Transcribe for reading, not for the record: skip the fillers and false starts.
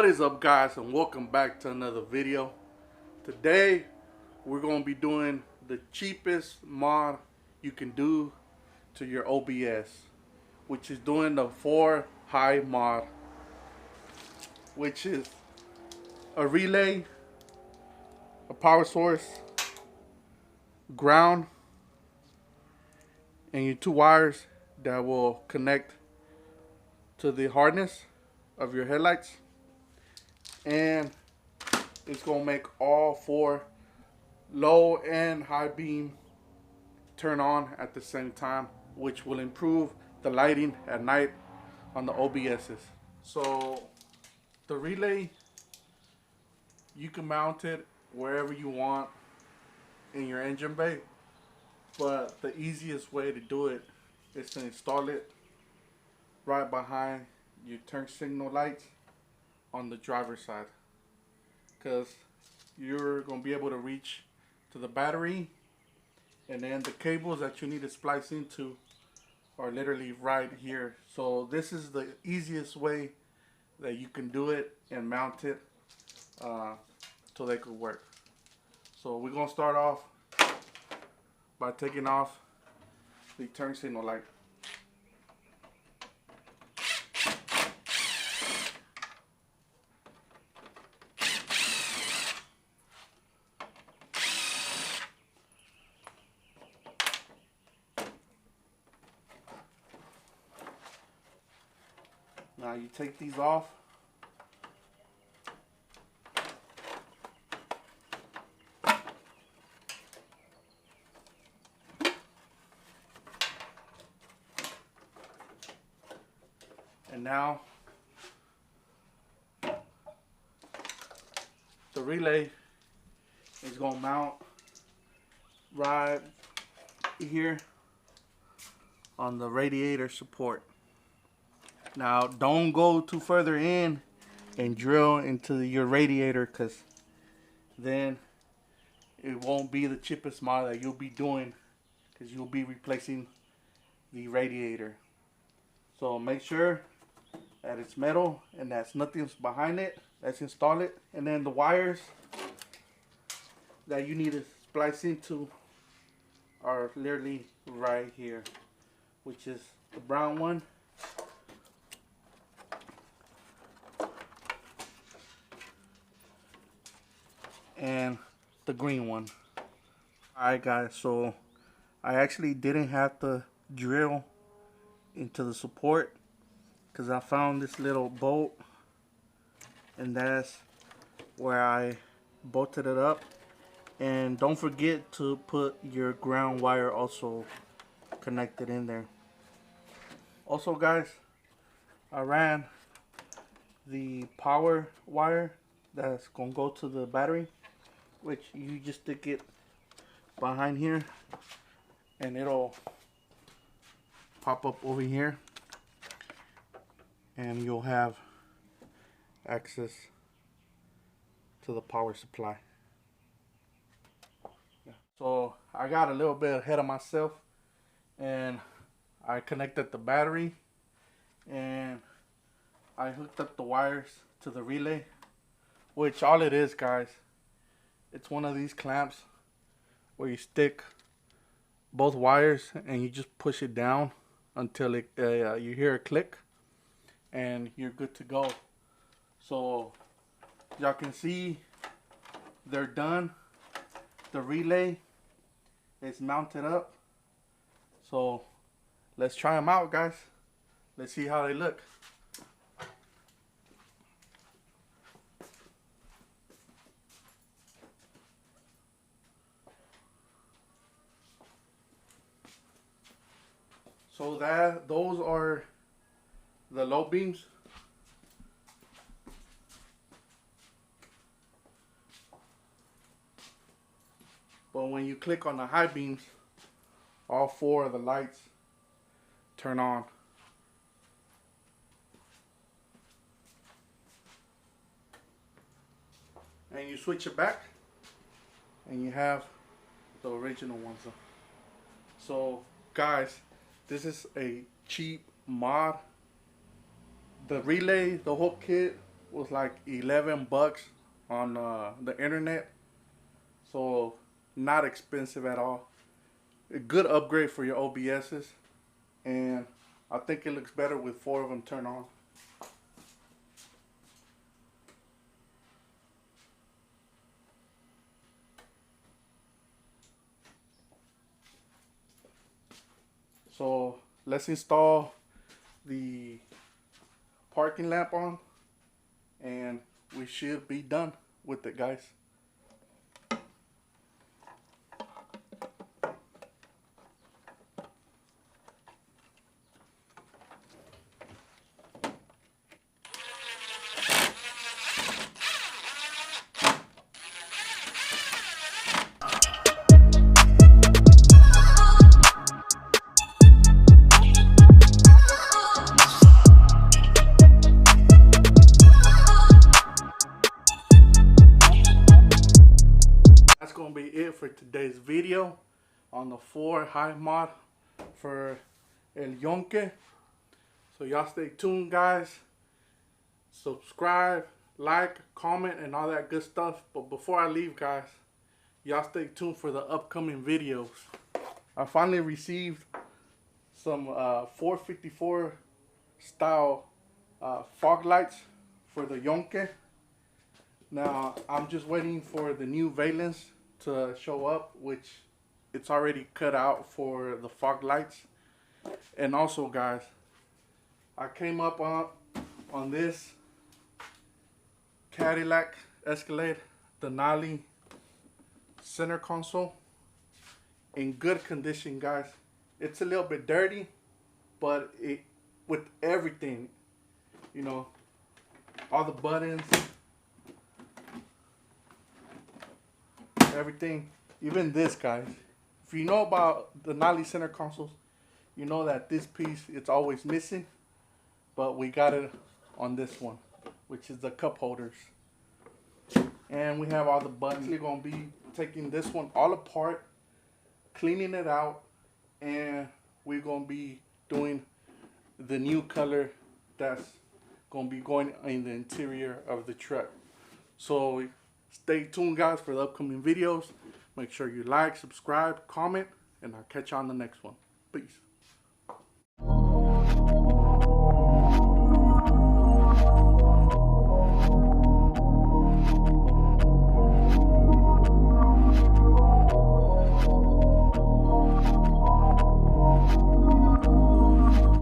What is up, guys, and welcome back to another video. Today we're going to be doing the cheapest mod you can do to your OBS, which is doing the 4 high mod, which is a relay, a power source, ground, and your 2 wires that will connect to the harness of your headlights. And it's going to make all 4 low and high beam turn on at the same time, which will improve the lighting at night on the OBSs. So the relay, you can mount it wherever you want in your engine bay, but the easiest way to do it is to install it right behind your turn signal lights on the driver's side, because you're going to be able to reach to the battery, and then the cables that you need to splice into are literally right here. So this is the easiest way that you can do it and mount it so they could work. So we're going to start off by taking off the turn signal light. Now you take these off. And now the relay is going to mount right here on the radiator support. Now don't go too further in and drill into your radiator, because then it won't be the cheapest mod that you'll be doing, because you'll be replacing the radiator. So make sure that it's metal and that's nothing's behind it. Let's install it. And then the wires that you need to splice into are literally right here, which is the brown one and the green one. Alright guys, so I actually didn't have to drill into the support, because I found this little bolt, and that's where I bolted it up. And don't forget to put your ground wire also connected in there. Also guys, I ran the power wire that's gonna go to the battery, which you just stick it behind here and it'll pop up over here, and you'll have access to the power supply. So I got a little bit ahead of myself, and I connected the battery and I hooked up the wires to the relay, which all it is, guys, it's one of these clamps where you stick both wires and you just push it down until it, you hear a click, and you're good to go. So y'all can see they're done. The relay is mounted up. So let's try them out, guys. Let's see how they look. So those are the low beams. But when you click on the high beams, all 4 of the lights turn on. And you switch it back and you have the original ones. So guys, this is a cheap mod. The relay, the whole kit was like $11 on the internet, so not expensive at all. A good upgrade for your OBSs, and I think it looks better with 4 of them turned on. So let's install the parking lamp on, and we should be done with it, guys. That's gonna be it for today's video on the 4 high mod for El Yonke. So y'all stay tuned, guys. Subscribe, like, comment, and all that good stuff. But before I leave, guys, y'all stay tuned for the upcoming videos. I finally received some 454 style fog lights for the Yonke. Now I'm just waiting for the new valence to show up, which it's already cut out for the fog lights. And also, guys, I came up on this Cadillac Escalade Denali center console in good condition, guys. It's a little bit dirty, but it with everything, you know, all the buttons, everything, even this, guys. If you know about the Denali center consoles, you know that this piece, it's always missing, but we got it on this one, which is the cup holders. And we have all the buttons. We're going to be taking this one all apart, cleaning it out, and we're going to be doing the new color that's going to be going in the interior of the truck. So stay tuned, guys, for the upcoming videos. Make sure you like, subscribe, comment, and I'll catch you on the next one. Peace.